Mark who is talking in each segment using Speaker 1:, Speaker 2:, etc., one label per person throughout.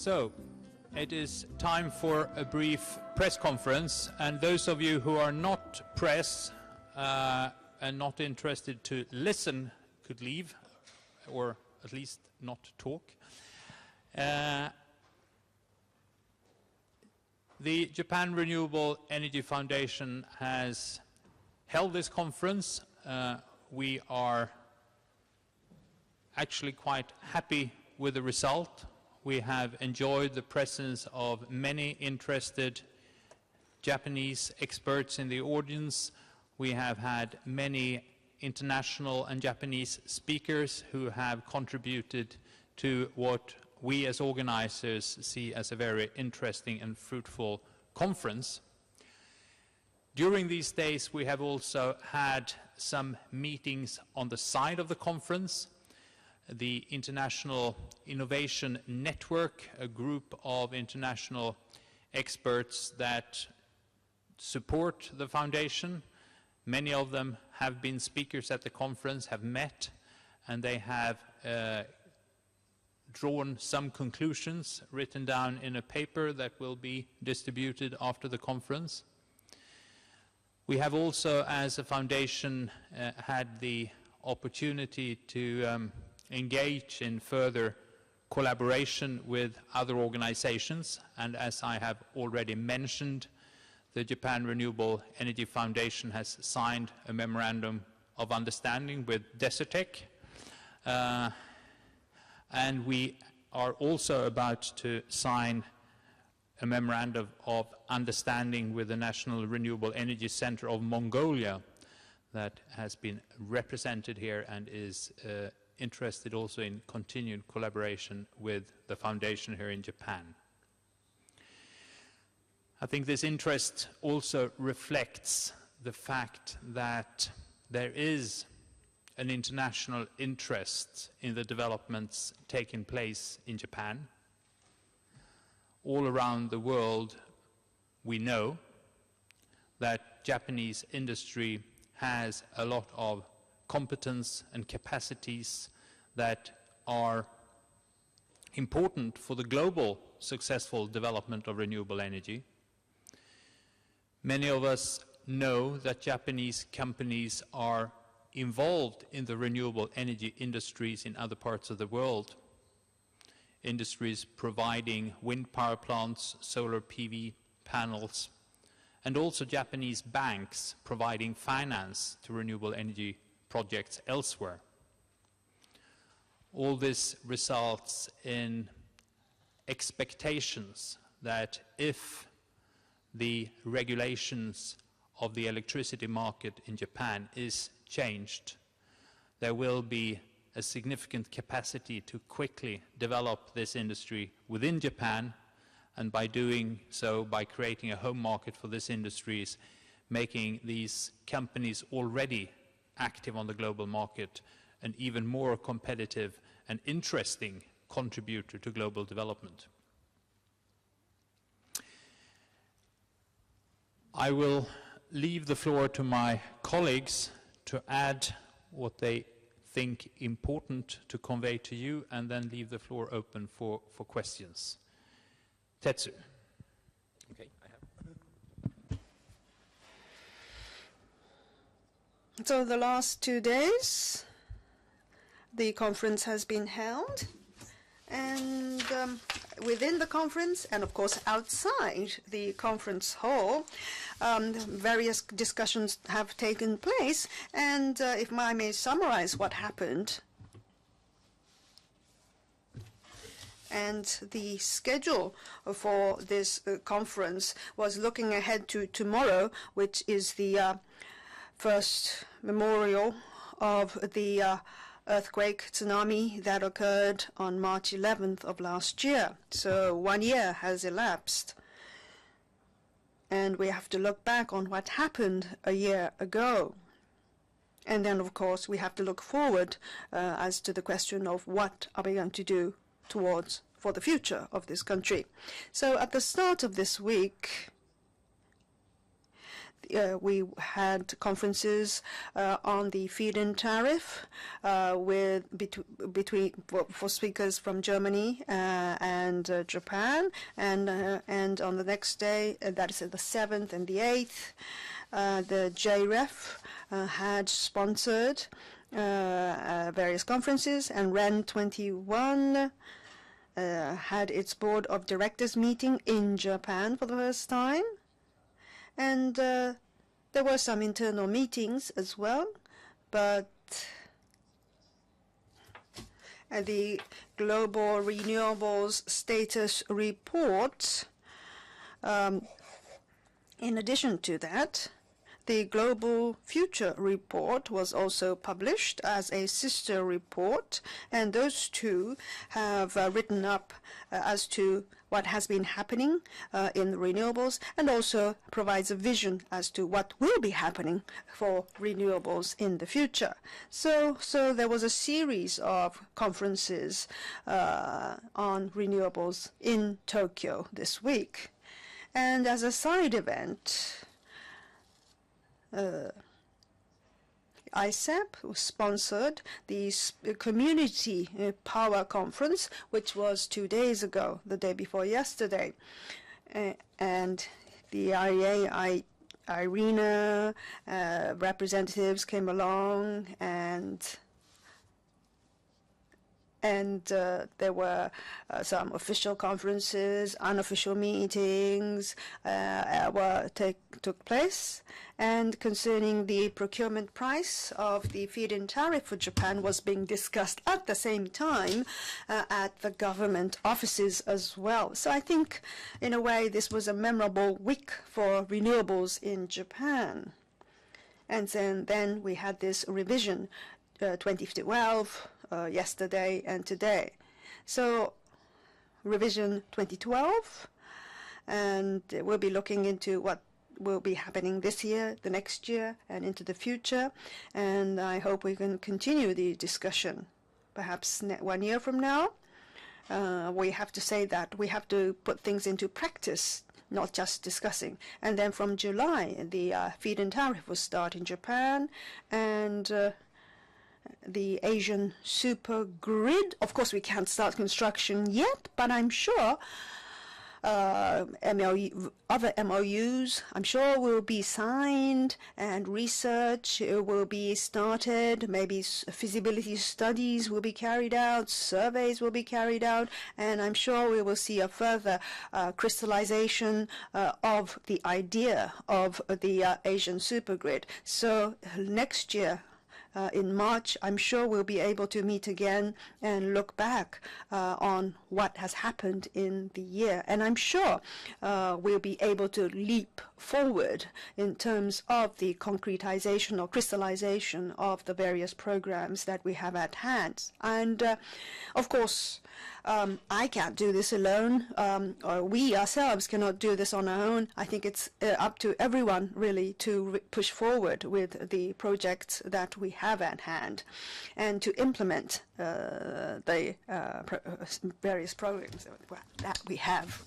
Speaker 1: So, it is time for a brief press conference, and those of you who are not press and not interested to listen could leave, or at least not talk. The Japan Renewable Energy Foundation has held this conference. We are actually quite happy with the result. We have enjoyed the presence of many interested Japanese experts in the audience. We have had many international and Japanese speakers who have contributed to what we as organizers see as a very interesting and fruitful conference. During these days, we have also had some meetings on the side of the conference. The International Innovation Network, a group of international experts that support the foundation. Many of them have been speakers at the conference, have met, and they have drawn some conclusions written down in a paper that will be distributed after the conference. We have also, as a foundation, had the opportunity to engage in further collaboration with other organizations, and as I have already mentioned, the Japan Renewable Energy Foundation has signed a memorandum of understanding with Desertec, and we are also about to sign a memorandum of understanding with the National Renewable Energy Center of Mongolia that has been represented here and is interested also in continued collaboration with the foundation here in Japan. I think this interest also reflects the fact that there is an international interest in the developments taking place in Japan. All around the world, we know that Japanese industry has a lot of competence and capacities that are important for the global successful development of renewable energy. Many of us know that Japanese companies are involved in the renewable energy industries in other parts of the world. Industries providing wind power plants, solar PV panels, and also Japanese banks providing finance to renewable energy projects elsewhere. All this results in expectations that if the regulations of the electricity market in Japan is changed, there will be a significant capacity to quickly develop this industry within Japan, and by doing so, by creating a home market for this industry, making these companies already active on the global market an even more competitive and interesting contributor to global development. I will leave the floor to my colleagues to add what they think important to convey to you, and then leave the floor open for questions. Tetsu.
Speaker 2: Okay, I have.
Speaker 3: So the last 2 days, the conference has been held, and within the conference, and of course outside the conference hall, various discussions have taken place, and if I may summarize what happened. And the schedule for this conference was looking ahead to tomorrow, which is the first memorial of the earthquake, tsunami that occurred on March 11th of last year. So 1 year has elapsed. And we have to look back on what happened a year ago. And then, of course, we have to look forward as to the question of what are we going to do for the future of this country. So at the start of this week, we had conferences on the feed-in tariff for speakers from Germany and Japan, and on the next day, that is the 7th and the 8th, the JREF had sponsored various conferences, and REN 21 had its board of directors meeting in Japan for the first time. And there were some internal meetings as well, but the Global Renewables Status Report, in addition to that, the Global Future Report was also published as a sister report, and those two have written up as to what has been happening in renewables, and also provides a vision as to what will be happening for renewables in the future. So there was a series of conferences on renewables in Tokyo this week. And as a side event, ICEP sponsored the Community Power Conference, which was 2 days ago, the day before yesterday. And the IEA, IRENA representatives came along, and there were some official conferences, unofficial meetings took place. And concerning the procurement price of the feed-in tariff for Japan was being discussed at the same time at the government offices as well. So I think, in a way, this was a memorable week for renewables in Japan. And then we had this revision 2012 yesterday and today. So revision 2012, and we'll be looking into what will be happening this year, the next year, and into the future. And I hope we can continue the discussion. Perhaps 1 year from now, we have to say that we have to put things into practice, not just discussing. And then from July, the feed-in tariff will start in Japan, and the Asian super grid. Of course, we can't start construction yet, but I'm sure other MOUs, I'm sure, will be signed, and research will be started. Maybe feasibility studies will be carried out, surveys will be carried out, and I'm sure we will see a further crystallization of the idea of the Asian supergrid. So next year, in March, I'm sure we'll be able to meet again and look back on what has happened in the year. And I'm sure we'll be able to leap forward in terms of the concretization or crystallization of the various programs that we have at hand. And of course, I can't do this alone, or we ourselves cannot do this on our own. I think it's up to everyone, really, to push forward with the projects that we have at hand and to implement the various programs that we have.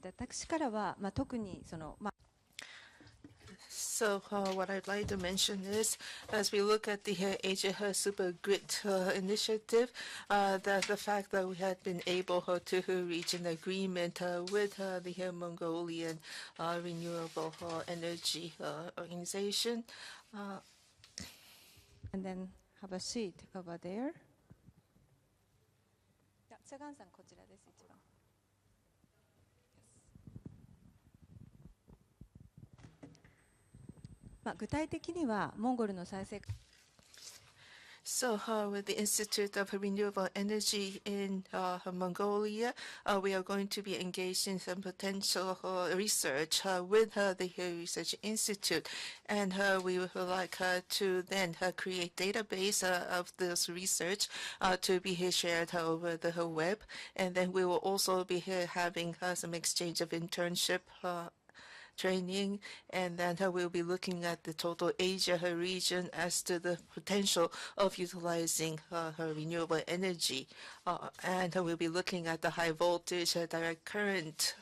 Speaker 4: 私からは、特にその、
Speaker 5: So what I'd like to mention is, as we look at the Asia Super Grid initiative, that the fact that we had been able to reach an agreement with the Mongolian Renewable Energy Organization.
Speaker 4: And then have a seat over there. チャガンさんこちらです一番。具体的にはモンゴルの再生
Speaker 5: So with the Institute of Renewable Energy in Mongolia, we are going to be engaged in some potential research with the Research Institute. And we would like to then create database of this research to be shared over the web. And then we will also be having some exchange of internship training, and then we'll be looking at the total Asia region as to the potential of utilizing renewable energy and we'll be looking at the high voltage direct current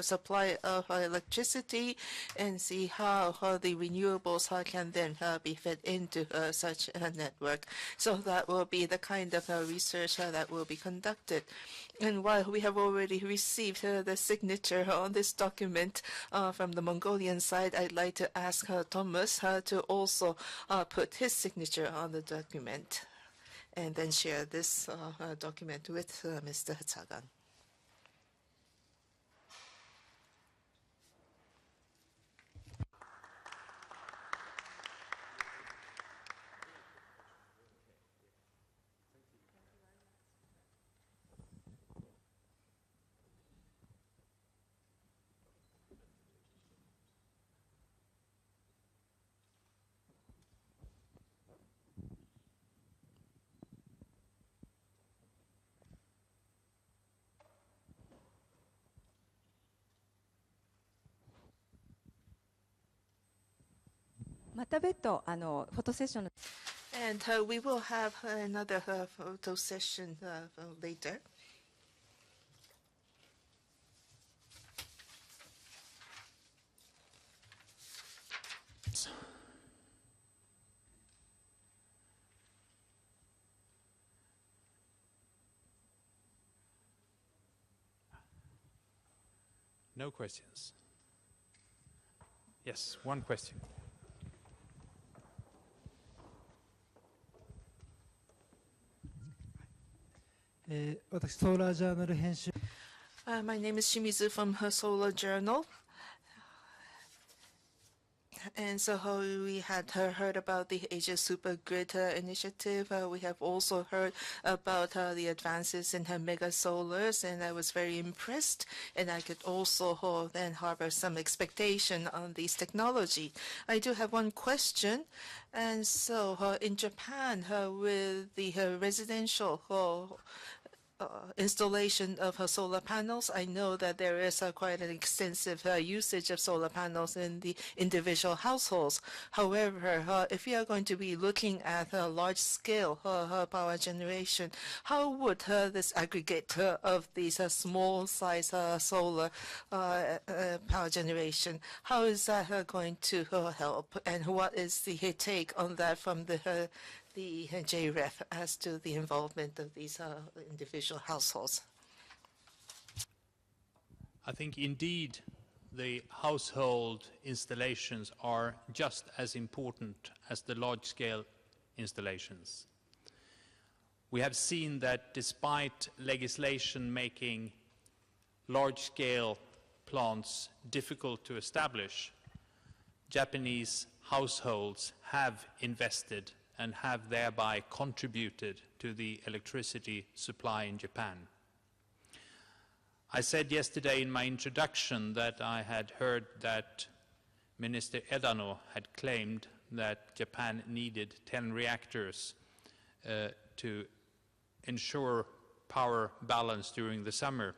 Speaker 5: supply of electricity and see how the renewables can then be fed into such a network. So that will be the kind of research that will be conducted. And while we have already received the signature on this document from the Mongolian side, I'd like to ask Thomas to also put his signature on the document and then share this document with Mr. Tsagan. And we will have another photo session later.
Speaker 1: No questions. Yes, one question.
Speaker 5: My name is Shimizu from Solar Journal. And so we had heard about the Asia Supergrid initiative. We have also heard about the advances in mega solars, and I was very impressed. And I could also then harbor some expectation on this technology. I do have one question. And so in Japan, with the residential installation of solar panels. I know that there is quite an extensive usage of solar panels in the individual households. However, if you are going to be looking at large-scale power generation, how would this aggregate of these small-size solar power generation, how is that going to help? And what is the take on that from the JREF as to the involvement of these individual households?
Speaker 1: I think indeed the household installations are just as important as the large-scale installations. We have seen that despite legislation making large-scale plants difficult to establish, Japanese households have invested and have thereby contributed to the electricity supply in Japan. I said yesterday in my introduction that I had heard that Minister Edano had claimed that Japan needed 10 reactors to ensure power balance during the summer,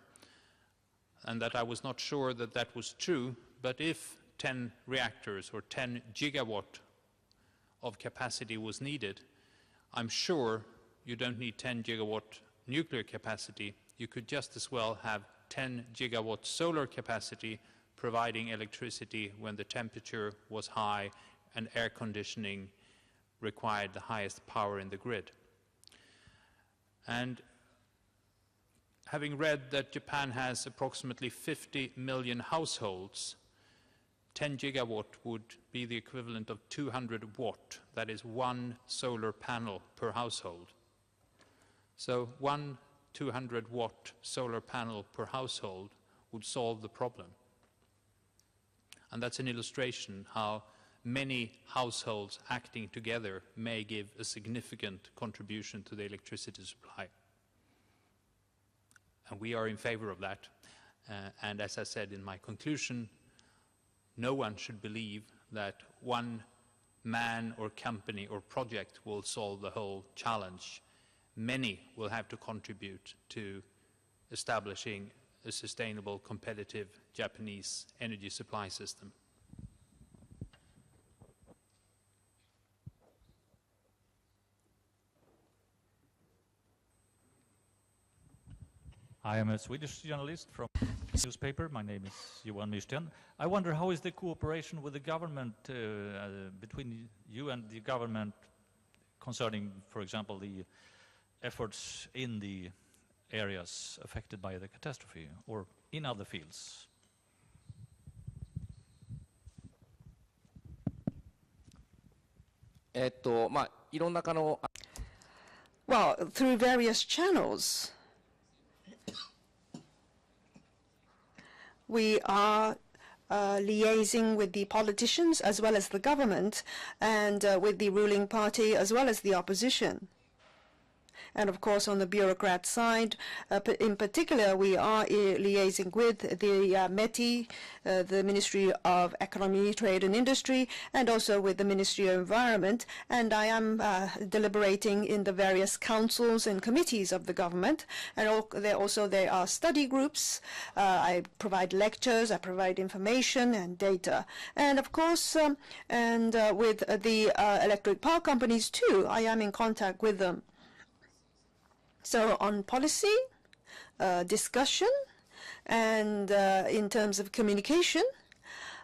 Speaker 1: and that I was not sure that that was true, but if 10 reactors or 10 gigawatt of capacity was needed, I'm sure you don't need 10 gigawatt nuclear capacity. You could just as well have 10 gigawatt solar capacity providing electricity when the temperature was high and air conditioning required the highest power in the grid. And having read that Japan has approximately 50 million households, 10 gigawatt would be the equivalent of 200 watt. That is one solar panel per household. So one 200 watt solar panel per household would solve the problem. And that's an illustration how many households acting together may give a significant contribution to the electricity supply. And we are in favor of that. And as I said in my conclusion, no one should believe that one man or company or project will solve the whole challenge. Many will have to contribute to establishing a sustainable, competitive Japanese energy supply system.
Speaker 6: I am a Swedish journalist from newspaper. My name is Johan Myrsten. I wonder, how is the cooperation with the government, between you and the government, concerning, for example, the efforts in the areas affected by the catastrophe or in other fields?
Speaker 3: Well, through various channels, we are liaising with the politicians as well as the government, and with the ruling party as well as the opposition. And of course, on the bureaucrat side, in particular, we are liaising with the METI, the Ministry of Economy, Trade and Industry, and also with the Ministry of Environment. And I am deliberating in the various councils and committees of the government. And there are study groups. I provide lectures, I provide information and data. And of course, with the electric power companies too, I am in contact with them. So on policy, discussion, and in terms of communication,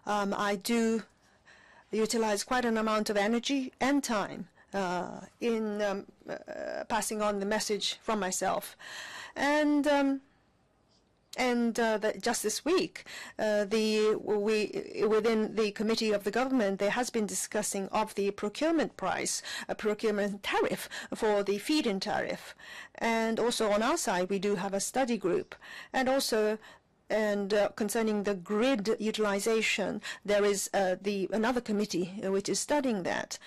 Speaker 3: I do utilize quite an amount of energy and time in passing on the message from myself. And just this week, within the committee of the government, there has been discussing of the procurement price, a procurement tariff for the feed-in tariff. And also on our side, we do have a study group. And also, concerning the grid utilization, there is another committee which is studying that.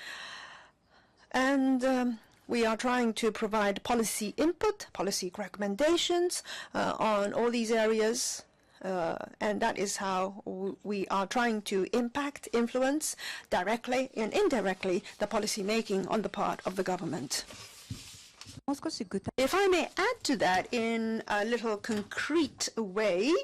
Speaker 3: And we are trying to provide policy input, policy recommendations on all these areas, and that is how we are trying to impact, influence directly and indirectly the policy making on the part of the government. If I may add to that in a little concrete way,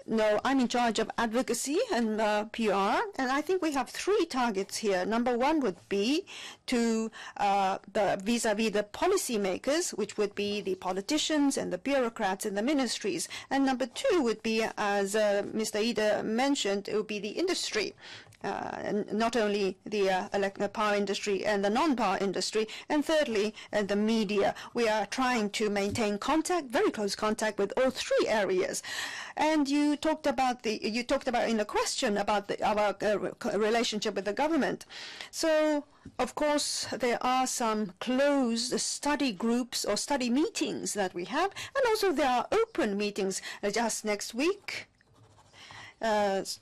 Speaker 3: no, I'm in charge of advocacy and PR, and I think we have 3 targets here. Number 1 would be to vis-à-vis the policymakers, which would be the politicians and the bureaucrats and the ministries. And number 2 would be, as Mr. Ida mentioned, it would be the industry. Not only the power industry and the non-power industry, and thirdly, the media. We are trying to maintain contact, very close contact, with all 3 areas. And you talked about in the question about our relationship with the government. So, of course, there are some closed study groups or study meetings that we have, and also there are open meetings just next week. Dr.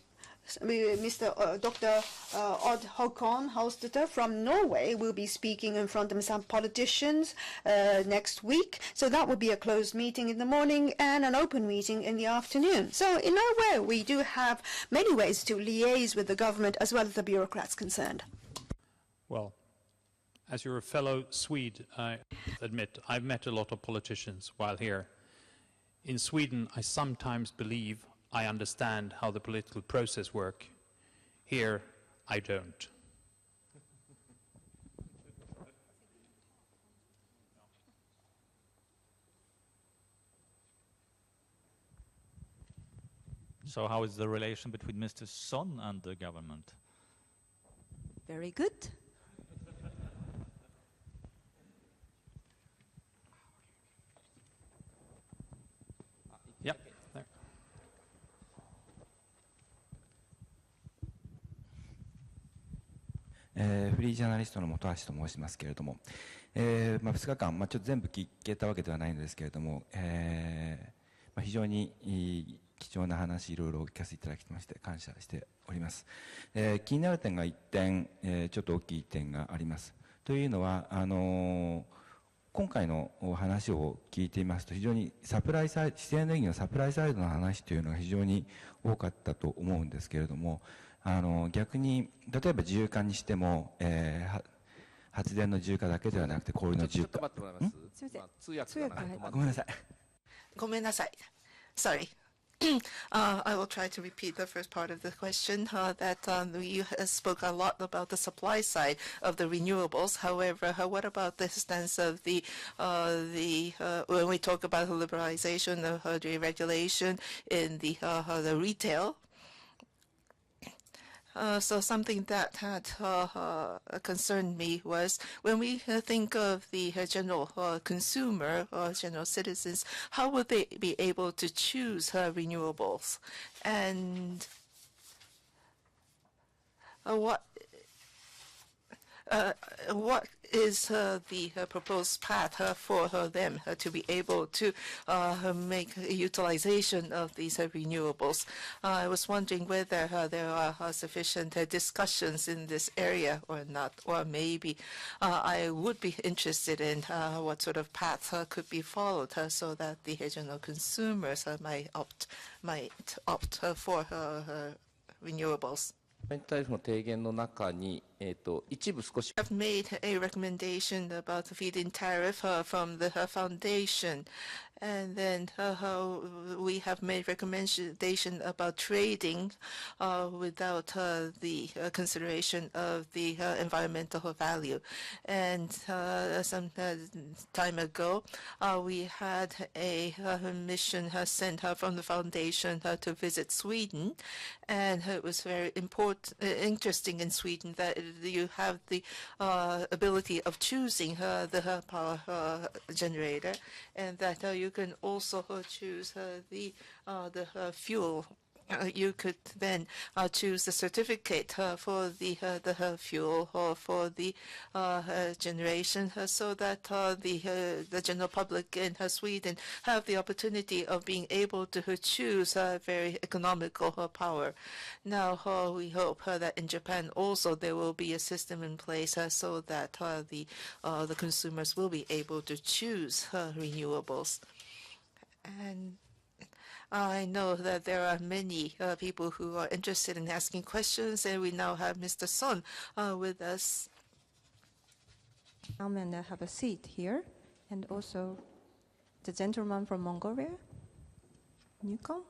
Speaker 3: Odd Håkon Halstetter from Norway will be speaking in front of some politicians next week. So that will be a closed meeting in the morning and an open meeting in the afternoon. So in a way, we do have many ways to liaise with the government as well as the bureaucrats concerned.
Speaker 1: Well, as you're a fellow Swede, I admit I've met a lot of politicians while here. In Sweden, I sometimes believe I understand how the political process works. Here, I don't.
Speaker 6: So how is the relation between Mr. Son and the government?
Speaker 4: Very good.
Speaker 1: Yep. There.
Speaker 7: フリージャーナリストの本橋と申しますけれども、2日間、ちょっと全部聞けたわけではないんですけれども、非常に貴重な話、いろいろお聞かせいただきまして感謝しております。気になる点が1点、ちょっと大きい点があります。というのは、今回の話を聞いていますと、非常にサプライサイド、自然エネルギーのサプライサイドの話というのが非常に多かったと思うんですけれども、逆に例えば自由化にしても、発電の自由化だけではなくて氷の自由化。
Speaker 2: ちょっと待ってもらえます？通訳が止まって。
Speaker 7: ごめんなさい。
Speaker 5: ごめんなさい。Sorry. I will try to repeat the first part of the question, that you spoke a lot about the supply side of the renewables. However, what about the stance of when we talk about liberalization of the regulation in the retail? So something that had concerned me was when we think of the general consumer or general citizens, how would they be able to choose renewables? And what is the proposed path for them to be able to make utilization of these renewables? I was wondering whether there are sufficient discussions in this area or not, or maybe I would be interested in what sort of path could be followed so that the general consumers might opt for renewables.
Speaker 2: タリフの提言の中に、一部少し
Speaker 5: Have made a recommendation about the feed-in tariff from the foundation, and then we have made recommendation about trading without the consideration of the environmental value. And some time ago, we had a mission sent from the foundation to visit Sweden, and it was very interesting in Sweden that you have the ability of choosing the power generator, and that you can also choose the fuel. You could then choose the certificate for the fuel or for the generation, so that the general public in Sweden have the opportunity of being able to choose very economical power. Now we hope that in Japan also there will be a system in place so that the consumers will be able to choose renewables. And I know that there are many people who are interested in asking questions, and we now have Mr. Son with us.
Speaker 4: And have a seat here, and also the gentleman from Mongolia, Newcomb.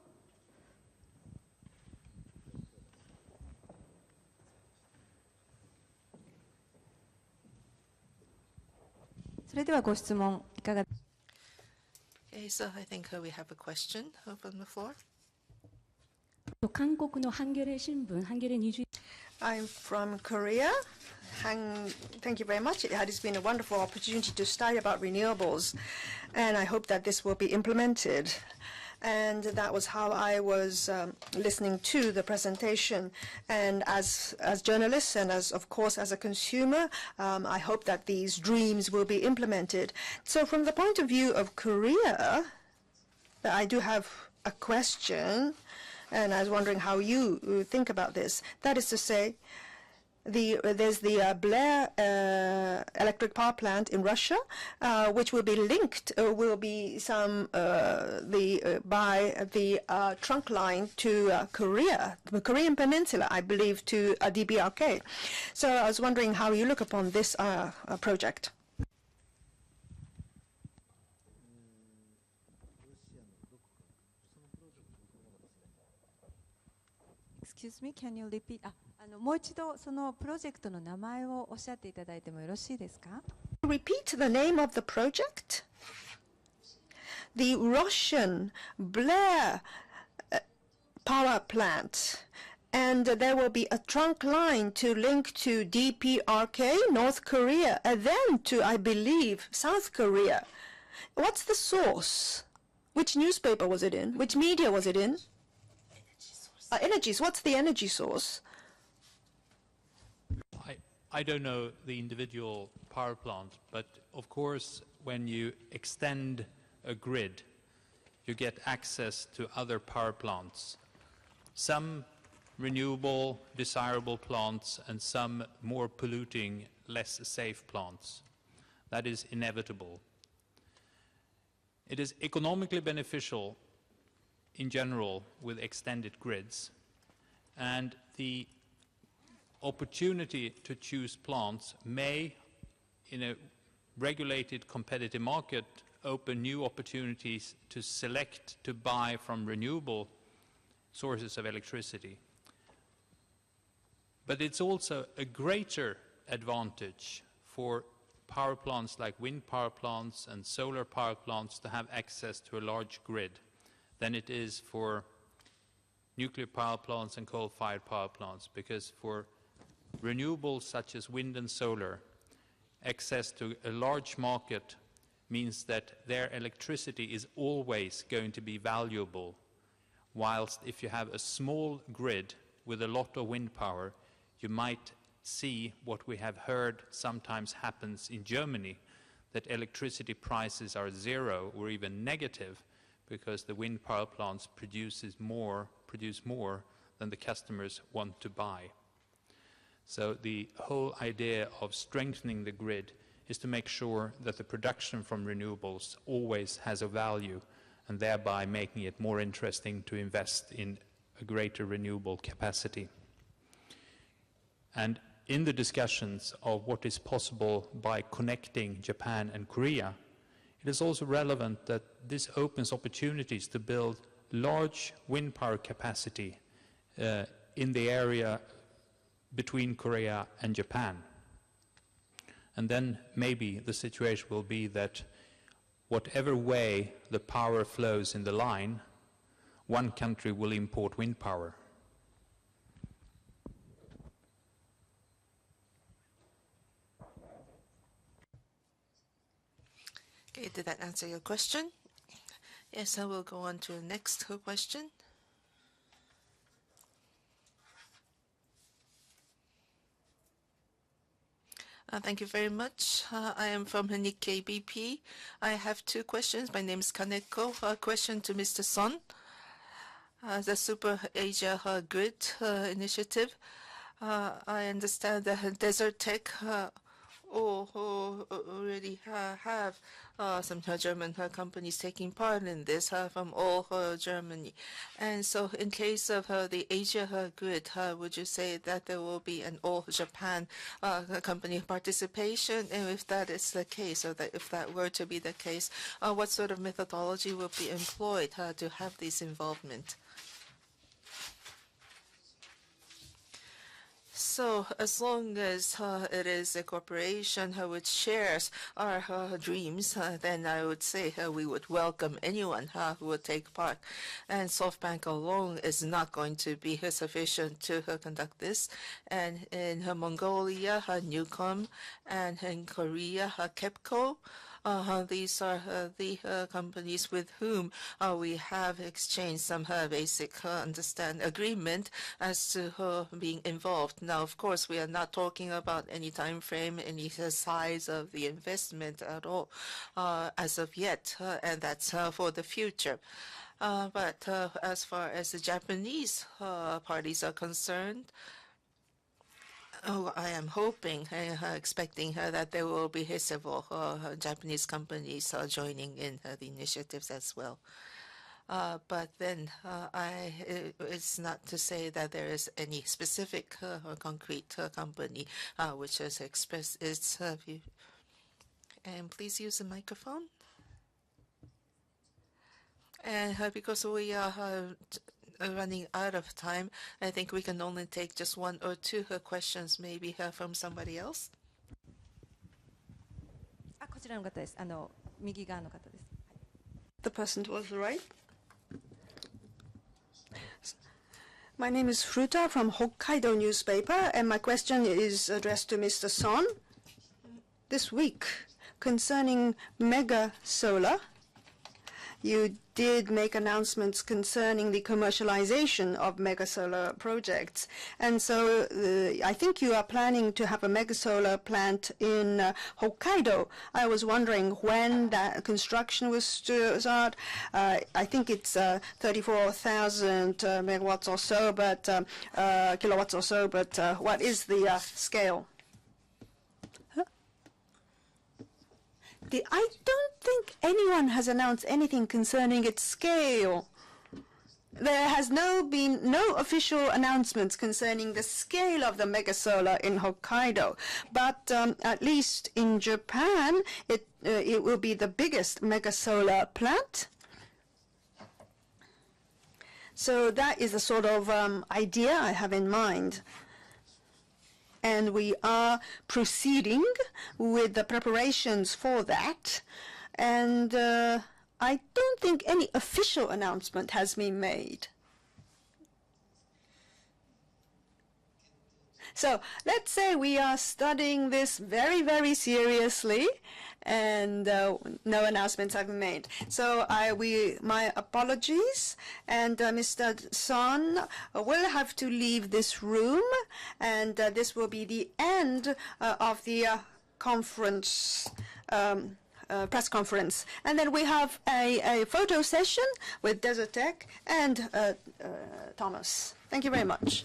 Speaker 5: Okay, so I think we have a question from the floor.
Speaker 8: 韓国のハンギョレ新聞、ハンギョレ20
Speaker 3: I'm from Korea. Thank you very much. It has been a wonderful opportunity to study about renewables, and I hope that this will be implemented. And that was how I was listening to the presentation. And as journalists and of course as a consumer, I hope that these dreams will be implemented. So from the point of view of Korea, I do have a question, and I was wondering how you think about this. That is to say, there's the Blair electric power plant in Russia, which will be linked, will be by the trunk line to Korea, the Korean Peninsula, I believe, to DBRK. So I was wondering how you look upon this project.
Speaker 4: Excuse me, can you repeat? もう一度そのプロジェクトの名前をおっしゃっていただいてもよろしいですか?
Speaker 3: Repeat the name of the project? The Russian Blair power plant. And there will be a trunk line to link to DPRK, North Korea, and then to, I believe, South Korea. What's the source? Which newspaper was it in? Which media was it in? Energy. What's the energy source?
Speaker 1: I don't know the individual power plant, but of course when you extend a grid, you get access to other power plants. Some renewable, desirable plants, and some more polluting, less safe plants. That is inevitable. It is economically beneficial in general with extended grids, and the opportunity to choose plants may, in a regulated competitive market, open new opportunities to select to buy from renewable sources of electricity. But it's also a greater advantage for power plants like wind power plants and solar power plants to have access to a large grid than it is for nuclear power plants and coal-fired power plants, because for renewables such as wind and solar, access to a large market means that their electricity is always going to be valuable, whilst if you have a small grid with a lot of wind power, you might see what we have heard sometimes happens in Germany, that electricity prices are zero or even negative because the wind power plants produce more than the customers want to buy. So the whole idea of strengthening the grid is to make sure that the production from renewables always has a value, and thereby making it more interesting to invest in a greater renewable capacity. And in the discussions of what is possible by connecting Japan and Korea, it is also relevant that this opens opportunities to build large wind power capacity in the area between Korea and Japan. And then maybe the situation will be that whatever way the power flows in the line, one country will import wind power.
Speaker 5: Okay, did that answer your question? Yes, I will go on to the next question. Thank you very much. I am from Nikkei BP. I have two questions. My name is Kaneko. A question to Mr. Son. The Super Asia Grid initiative. I understand that Desert Tech already have some German companies taking part in this from all Germany. And so in case of the Asia Grid, would you say that there will be an all-Japan company participation? And if that is the case, or that if that were to be the case, what sort of methodology will be employed to have this involvement? So as long as it is a corporation which shares our dreams, then I would say we would welcome anyone who would take part. And SoftBank alone is not going to be sufficient to conduct this. And in Mongolia, Newcom, and in Korea, KEPCO. These are the companies with whom we have exchanged some basic agreement as to being involved. Now, of course, we are not talking about any time frame, any size of the investment at all as of yet, and that's for the future. But as far as the Japanese parties are concerned, I am hoping, expecting that there will be several Japanese companies joining in the initiatives as well. But then it's not to say that there is any specific or concrete company which has expressed its view. And please use the microphone. And because we are running out of time, I think we can only take just one or two questions, maybe from somebody else.
Speaker 4: こちらの方です。右側の方です。
Speaker 3: The person to the right. My name is Fruta from Hokkaido newspaper, and my question is addressed to Mr. Son. This week, concerning mega solar, you did make announcements concerning the commercialization of mega solar projects. And so I think you are planning to have a mega solar plant in Hokkaido. I was wondering when that construction was to start. I think it's 34,000 megawatts or so, but kilowatts or so, but what is the scale? I don't think anyone has announced anything concerning its scale. There has been no official announcements concerning the scale of the mega solar in Hokkaido, but at least in Japan, it will be the biggest mega solar plant. So that is the sort of idea I have in mind. And we are proceeding with the preparations for that. And I don't think any official announcement has been made. So let's say we are studying this very, very seriously, and no announcements have been made. So my apologies, and Mr. Son will have to leave this room, and this will be the end of the conference. Press conference, and then we have a photo session with Desertec and Thomas. Thank you very much.